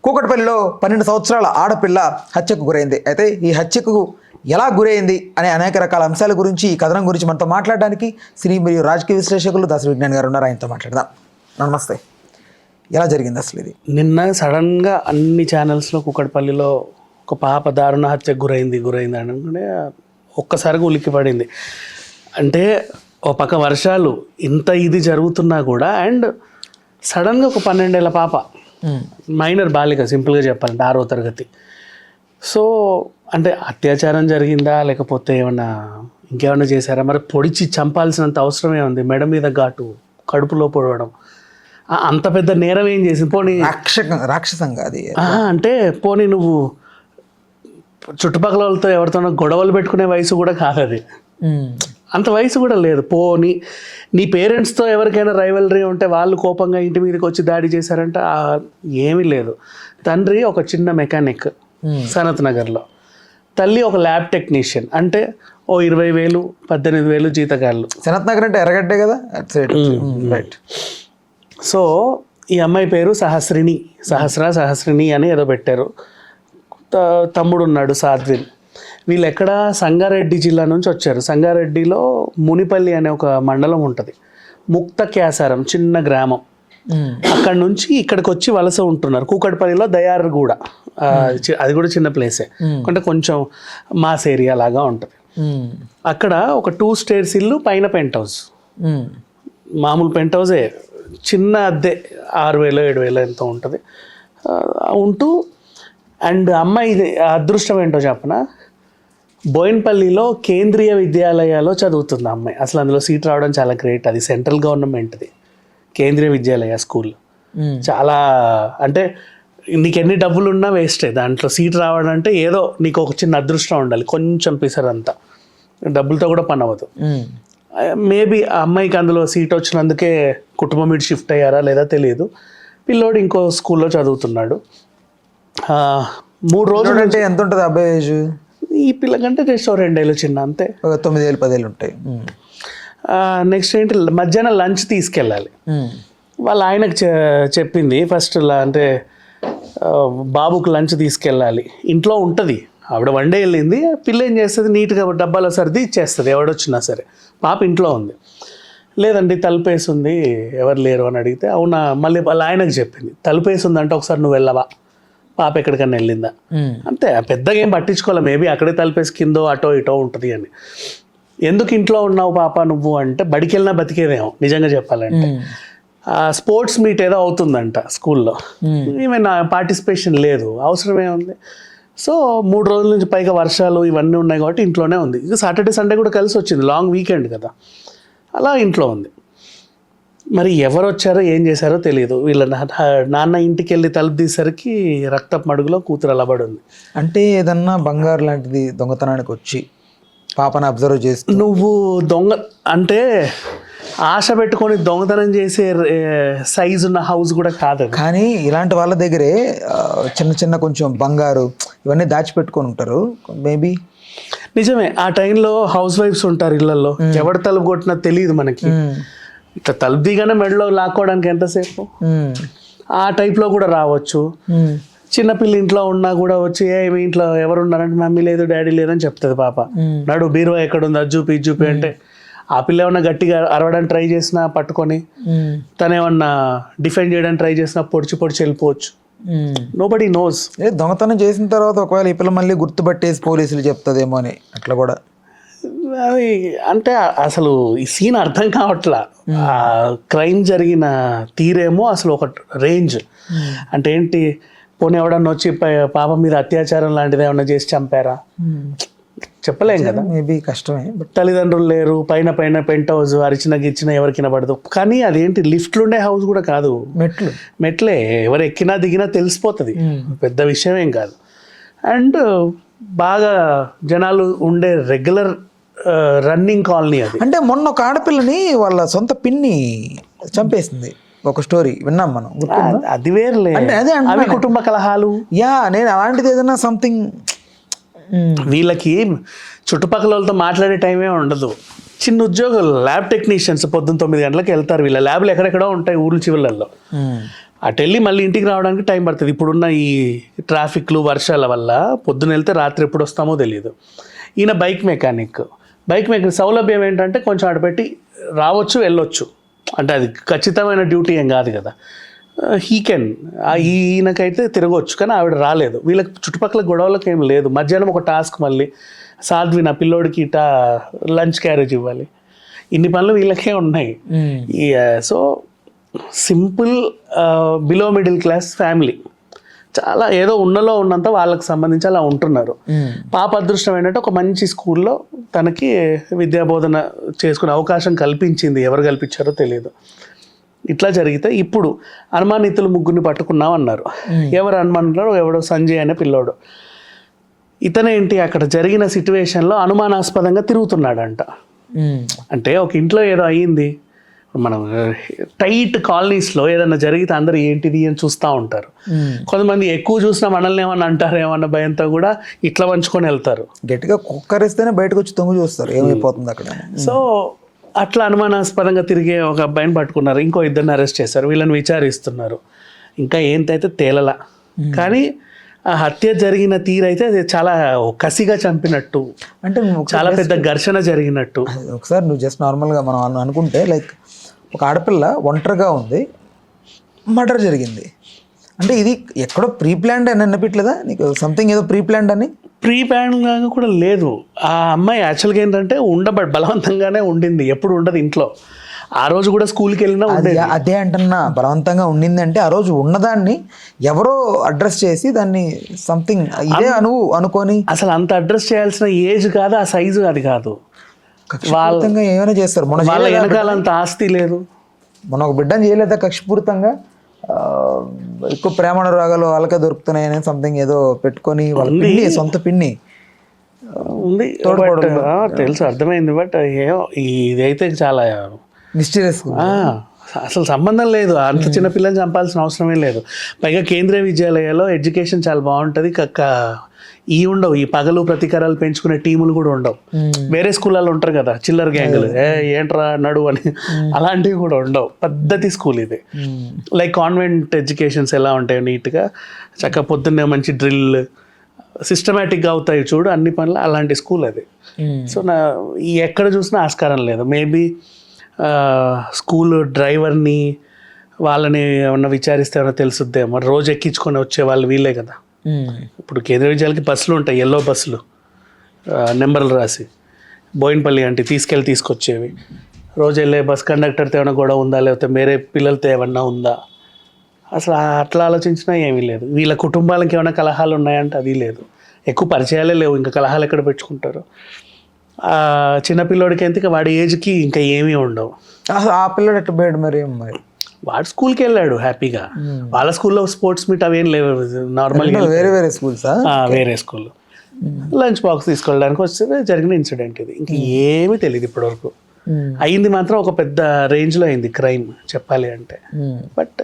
కూకట్పల్లిలో 12 సంవత్సరాల ఆడపిల్ల హత్యకు గురైంది. అయితే ఈ హత్యకు ఎలా గురైంది అనే అనేక రకాల అంశాల గురించి, ఈ కథనం గురించి మనతో మాట్లాడడానికి సినీ మరియు రాజకీయ విశ్లేషకులు దాసరి విజ్ఞాన్ గారు ఉన్నారు. ఆయనతో మాట్లాడదాం. నమస్తే. ఎలా జరిగింది అసలు ఇది? నిన్న సడన్గా అన్ని ఛానల్స్లో కూకట్పల్లిలో ఒక పాప దారుణ హత్యకు గురైంది అనుకుంటే ఒక్కసారిగా ఉలిక్కి పడింది. అంటే ఒక పక్క వర్షాలు ఇంత ఇది జరుగుతున్నా కూడా అండ్ సడన్గా ఒక 12 ఏళ్ల పాప, మైనర్ బాలిక, సింపుల్గా చెప్పాలంటే 6వ తరగతి. సో అంటే అత్యాచారం జరిగిందా లేకపోతే ఇంకేమన్నా చేశారా? మరి పొడిచి చంపాల్సినంత అవసరమే ఉంది. మెడ మీద ఘాటు, కడుపులో పొడవడం, అంత పెద్ద నేరం ఏం చేసింది? పోనీ రాక్షసంగా అది అంటే పోనీ నువ్వు చుట్టుపక్కల వాళ్ళతో ఎవరితోనో గొడవలు పెట్టుకునే వయసు కూడా కాదు అది, అంత వయసు కూడా లేదు. పోనీ నీ పేరెంట్స్తో ఎవరికైనా రైవలరీ ఉంటే వాళ్ళు కోపంగా ఇంటి మీదకి వచ్చి దాడి చేశారంటే ఏమీ లేదు. తండ్రి ఒక చిన్న మెకానిక్ సనత్ నగర్లో, తల్లి ఒక ల్యాబ్ టెక్నీషియన్. అంటే ఓ 20,000 18,000 జీతగాళ్ళు. సనత్ నగర్ అంటే ఎర్రగడ్డే కదా, రైట్. సో ఈ అమ్మాయి పేరు సహస్రిని అని ఏదో పెట్టారు. తమ్ముడు ఉన్నాడు సాధ్విన్. వీళ్ళు ఎక్కడ సంగారెడ్డి జిల్లా నుంచి వచ్చారు. సంగారెడ్డిలో మునిపల్లి అనే ఒక మండలం ఉంటుంది, ముక్త క్యాసారం చిన్న గ్రామం. అక్కడ నుంచి ఇక్కడికి వచ్చి వలస ఉంటున్నారు. కూకట్పల్లిలో దయార్గూడ, అది కూడా చిన్న ప్లేసే, అంటే కొంచెం మాస్ ఏరియా లాగా ఉంటుంది. అక్కడ ఒక 2 స్టేర్స్ ఇల్లు, పైన పెంట్ హౌస్, మామూలు పెంట్ హౌసే, చిన్న అద్దె 6,000 7,000 ఎంతో ఉంటుంది ఉంటూ. అండ్ అమ్మాయి అదృష్టం ఏంటో చెప్పనా, బోయిన్పల్లిలో కేంద్రీయ విద్యాలయాలో చదువుతుంది అమ్మాయి. అసలు అందులో సీట్ రావడం చాలా గ్రేట్. అది సెంట్రల్ గవర్నమెంట్ది కేంద్రీయ విద్యాలయ స్కూల్. చాలా అంటే నీకు ఎన్ని డబ్బులు ఉన్నా వేస్టే, దాంట్లో సీట్ రావడం అంటే ఏదో నీకు ఒక చిన్న అదృష్టం ఉండాలి, కొంచెం పిసరంతా, డబ్బులతో కూడా పని అవ్వదు. మేబీ ఆ అమ్మాయికి అందులో సీట్ వచ్చినందుకే కుటుంబం ఇటు షిఫ్ట్ అయ్యారా లేదా తెలియదు. పిల్లోడు ఇంకో స్కూల్లో చదువుతున్నాడు. 3 రోజులు. అంటే ఎంత ఉంటుంది అబ్బాయి ఏజ్? ఈ పిల్లకంటే జస్ట్ 2 ఏళ్ళు చిన్న, అంతే. 9 ఏళ్ళు 10 ఏళ్ళు ఉంటాయి. నెక్స్ట్ ఏంటి, మధ్యాహ్నం లంచ్ తీసుకెళ్ళాలి. వాళ్ళ ఆయనకు చెప్పింది ఫస్ట్, అంటే బాబుకు లంచ్ తీసుకెళ్ళాలి. ఇంట్లో ఉంటుంది ఆవిడ, వన్ డే వెళ్ళింది. పిల్ల ఏం చేస్తుంది, నీట్గా డబ్బాలో సర్ది ఇచ్చేస్తుంది ఎవడొచ్చినా సరే. పాప ఇంట్లో ఉంది. లేదండి తలుపేసి ఉంది, ఎవరు లేరు అని అడిగితే, అవునా. మళ్ళీ వాళ్ళ ఆయనకు చెప్పింది, తలుపేసి ఉందంటే ఒకసారి నువ్వు వెళ్ళవా, పాప ఎక్కడికన్నా వెళ్ళిందా, అంతే. పెద్దగా ఏం పట్టించుకోవాలి, మేబీ అక్కడే తలుపేసి కిందో అటో ఇటో ఉంటుంది అని. ఎందుకు ఇంట్లో ఉన్నావు పాప నువ్వు అంటే, బడికి వెళ్ళినా బతికేదేమో నిజంగా చెప్పాలంటే. స్పోర్ట్స్ మీట్ ఏదో అవుతుందంట స్కూల్లో, ఏమైనా పార్టిసిపేషన్ లేదు, అవసరమే ఉంది. సో 3 రోజుల నుంచి పైగా వర్షాలు ఇవన్నీ ఉన్నాయి కాబట్టి ఇంట్లోనే ఉంది. ఇక సాటర్డే సండే కూడా కలిసి వచ్చింది, లాంగ్ వీకెండ్ కదా, అలా ఇంట్లో ఉంది. మరి ఎవరు వచ్చారో ఏం చేశారో తెలియదు. వీళ్ళ నాన్న ఇంటికి వెళ్ళి తలుపు తీసేసరికి రక్తపు మడుగులో కూతురు అలబడి ఉంది. అంటే ఏదన్నా బంగారు లాంటిది దొంగతనానికి వచ్చి పాపను అబ్జర్వ్ చేస్తూ, నువ్వు దొంగ అంటే ఆశ పెట్టుకొని దొంగతనం చేసే సైజు ఉన్న హౌస్ కూడా కాదు. కానీ ఇలాంటి వాళ్ళ దగ్గరే చిన్న చిన్న కొంచెం బంగారు ఇవన్నీ దాచిపెట్టుకొని ఉంటారు మేబీ. నిజమే, ఆ టైంలో హౌస్ వైఫ్స్ ఉంటారు ఇళ్లలో, ఎవడు తలుపు కొట్టినా తెలియదు మనకి. ఇట్లా తలుపు దిగానే మెడలో లాక్కోవడానికి ఎంతసేపు, ఆ టైప్లో కూడా రావచ్చు. చిన్నపిల్ల ఇంట్లో ఉన్నా కూడా వచ్చి, మీ ఇంట్లో ఎవరు ఉన్నారంటే మమ్మీ లేదు డాడీ లేదని చెప్తుంది పాప. నడు బీరువా ఎక్కడుంది అది చూపి అంటే, ఆ పిల్ల ఏమన్నా గట్టిగా అరవడానికి ట్రై చేసినా పట్టుకొని, తనేమన్నా డిఫెండ్ చేయడానికి ట్రై చేసినా పొడిచి వెళ్ళిపోవచ్చు. Nobody nose. దొంగతనం చేసిన తర్వాత ఒకవేళ ఈ పిల్ల మళ్ళీ గుర్తుపట్టేసి పోలీసులు చెప్తుందేమో అని అట్లా కూడా. అది అంటే అసలు ఈ సీన్ అర్థం కావట్లా. క్రైమ్ జరిగిన తీరేమో అసలు ఒక రేంజ్. అంటే ఏంటి, పోనీ ఎవడన్నా వచ్చి పాప మీద అత్యాచారం లాంటిది ఏమన్నా చేసి చంపారా, చెప్పలేం కదా. మేబీ కష్టమే. తల్లిదండ్రులు లేరు, పైన పెంట్ హౌస్, అరిచిన గిచ్చిన ఎవరికి వినపడదు. కానీ అదేంటి, లిఫ్ట్లు ఉండే హౌస్ కూడా కాదు, మెట్లే. ఎవరు ఎక్కినా దిగినా తెలిసిపోతుంది, పెద్ద విషయం ఏం కాదు. అండ్ బాగా జనాలు ఉండే రెగ్యులర్ రన్నింగ్ కాలనీ అది. అంటే మొన్న ఒక ఆడపిల్లని వాళ్ళ సొంత పిన్ని చంపేసింది, ఒక స్టోరీ విన్నాం మనం. అది వేర్లే, అవి కుటుంబ కలహాలు. నేను అలాంటిది ఏదైనా సంథింగ్. వీళ్ళకి చుట్టుపక్కల వాళ్ళతో మాట్లాడే టైమే ఉండదు. చిన్న ఉద్యోగులు, ల్యాబ్ టెక్నీషియన్స్ పొద్దున్న 9 గంటలకు వెళ్తారు. వీళ్ళ ల్యాబ్లు ఎక్కడెక్కడో ఉంటాయి ఊరు చివరిలో. అటు వెళ్ళి మళ్ళీ ఇంటికి రావడానికి టైం పడుతుంది. ఇప్పుడున్న ఈ ట్రాఫిక్లు వర్షాల వల్ల పొద్దున వెళ్తే రాత్రి ఎప్పుడు వస్తామో తెలియదు. ఈయన బైక్ మెకానిక్ సౌలభ్యం ఏంటంటే కొంచెం అటు పెట్టి రావచ్చు వెళ్ళొచ్చు, అంటే అది ఖచ్చితమైన డ్యూటీ ఏం కాదు కదా. హీ కెన్ ఈయనకైతే తిరగవచ్చు, కానీ ఆవిడ రాలేదు. వీళ్ళకి చుట్టుపక్కల గొడవలకు ఏం లేదు. మధ్యాహ్నం ఒక టాస్క్ మళ్ళీ సాధ్వి నా పిల్లోడికి ఇటా లంచ్ క్యారేజ్ ఇవ్వాలి, ఇన్ని పనులు వీళ్ళకే ఉన్నాయి. So simple below middle class family, చాలా ఏదో ఉన్నలో ఉన్నంత వాళ్ళకి సంబంధించి అలా ఉంటున్నారు. పాప అదృష్టం ఏంటంటే ఒక మంచి స్కూల్లో తనకి విద్యాబోధన చేసుకునే అవకాశం కల్పించింది. ఎవరు కల్పించారో తెలియదు. ఇట్లా జరిగితే ఇప్పుడు అనుమానితులు ముగ్గురిని పట్టుకున్నాం అన్నారు. ఎవరు అనుమానితులు? ఎవడో సంజయ్ అనే పిల్లోడు. ఇతనేంటి అక్కడ జరిగిన సిచ్యువేషన్లో అనుమానాస్పదంగా తిరుగుతున్నాడంట. అంటే ఒక ఇంట్లో ఏదో అయ్యింది, మనం టైట్ కాలనీస్లో ఏదన్నా జరిగితే అందరూ ఏంటిది అని చూస్తూ ఉంటారు. కొంతమంది ఎక్కువ చూసినా మనల్ని ఏమన్నా అంటారు ఏమన్నా భయంతో కూడా ఇట్లా వంచుకొని వెళ్తారు. గట్టిగా కుక్కరిస్తేనే బయటకు వచ్చి తొంగి చూస్తారు ఏమైపోతుంది అక్కడ. సో అట్లా అనుమానాస్పదంగా తిరిగే ఒక అబ్బాయిని పట్టుకున్నారు. ఇంకో ఇద్దరిని అరెస్ట్ చేశారు. వీళ్ళని విచారిస్తున్నారు. ఇంకా ఏంటైతే తేలలా. కానీ ఆ హత్య జరిగిన తీరైతే అది చాలా కసిగా చంపినట్టు, అంటే చాలా పెద్ద ఘర్షణ జరిగినట్టు. ఒకసారి నువ్వు జస్ట్ నార్మల్గా మనం అనుకుంటే లైక్ ఒక ఆడపిల్ల ఒంటరిగా ఉంది, మర్డర్ జరిగింది అంటే ఇది ఎక్కడో ప్రీ ప్లాన్డ్ అని అనిపించలేదా నీకు? సంథింగ్ ఏదో ప్రీ ప్లాన్డ్ అని. ప్రీ ప్లాన్గా కూడా లేదు. ఆ అమ్మాయి యాక్చువల్గా ఏంటంటే బలవంతంగానే ఉండింది. ఎప్పుడు ఉండదు ఇంట్లో. ఆ రోజు కూడా స్కూల్కి వెళ్ళినా అదే అంటున్నా, బలవంతంగా ఉండింది అంటే ఆ రోజు ఉన్నదాన్ని ఎవరో అడ్రస్ చేసి దాన్ని సంథింగ్ ఇదే అనుకొని అసలు అంత అడ్రస్ చేయాల్సిన ఏజ్ కాదు, ఆ సైజు అది కాదు. కక్షపూరితంగా ఏమైనా చేస్తారు. వాళ్ళ వెనకాల అంత ఆస్తి లేదు. మన ఒక బిడ్డని చేయలేదా కక్షపూరితంగా? ఎక్కువ ప్రేమానురాగాలు వాళ్ళకే దొరుకుతున్నాయని సంథింగ్ ఏదో పెట్టుకొని వాళ్ళ పిన్ని, సొంత పిన్ని ఉంది తెలుసు, అర్థమైంది. బట్ ఇదైతే చాలా మిస్టీరియస్. అసలు సంబంధం లేదు. అంత చిన్న పిల్లని చంపాల్సిన అవసరమే లేదు. పైగా కేంద్రీయ విద్యాలయాల్లో ఎడ్యుకేషన్ చాలా బాగుంటుంది. ఈ ఉండవు, ఈ పగలు ప్రతీకారాలు పెంచుకునే టీములు కూడా ఉండవు. వేరే స్కూళ్ళల్లో ఉంటారు కదా చిల్లర గ్యాంగులు, ఏంట్రా నడు అని, అలాంటివి కూడా ఉండవు. పద్ధతి స్కూల్ ఇది. లైక్ కాన్వెంట్ ఎడ్యుకేషన్స్ ఎలా ఉంటాయి నీట్గా, చక్కగా పొద్దున్నే మంచి డ్రిల్ సిస్టమేటిక్గా అవుతాయి చూడు అన్ని పనులు, అలాంటి స్కూల్ అది. సో ఎక్కడ చూసినా ఆస్కారం లేదు. మేబీ స్కూల్ డ్రైవర్ని వాళ్ళని ఏమన్నా విచారిస్తే ఏమన్నా తెలుసుద్దేమో. రోజు ఎక్కించుకొని వచ్చే వాళ్ళు వీళ్ళే కదా. ఇప్పుడు కేంద్రీయ విద్యాలయాలకి బస్సులు ఉంటాయి, ఎల్లో బస్సులు, నెంబర్లు రాసి బోయినపల్లి అంటే తీసుకొచ్చేవి. రోజు వెళ్ళే బస్ కండక్టర్తో ఏమైనా గొడవ ఉందా, లేకపోతే వేరే పిల్లలతో ఏమన్నా ఉందా, అసలు అట్లా ఆలోచించినా ఏమీ లేదు. వీళ్ళ కుటుంబాలకి ఏమైనా కలహాలు ఉన్నాయంటే అది లేదు. ఎక్కువ పరిచయాలే లేవు, ఇంకా కలహాలు ఎక్కడ పెట్టుకుంటారు. చిన్నపిల్లోడికి ఎంత వాడి ఏజ్కి ఇంకా ఏమీ ఉండవు. ఆ పిల్లడు ఎట్టు పోయాడు మరి? వాడు స్కూల్కి వెళ్ళాడు హ్యాపీగా. వాళ్ళ స్కూల్లో స్పోర్ట్స్ మీట్ అవేం లేవు, నార్మల్గా వేరే స్కూల్స్, వేరే స్కూల్. లంచ్ బాక్స్ తీసుకెళ్ళడానికి వస్తే జరిగిన ఇన్సిడెంట్ ఇది. ఇంక ఏమీ తెలియదు ఇప్పటివరకు. అయింది మాత్రం ఒక పెద్ద రేంజ్లో అయింది క్రైమ్ చెప్పాలి అంటే. బట్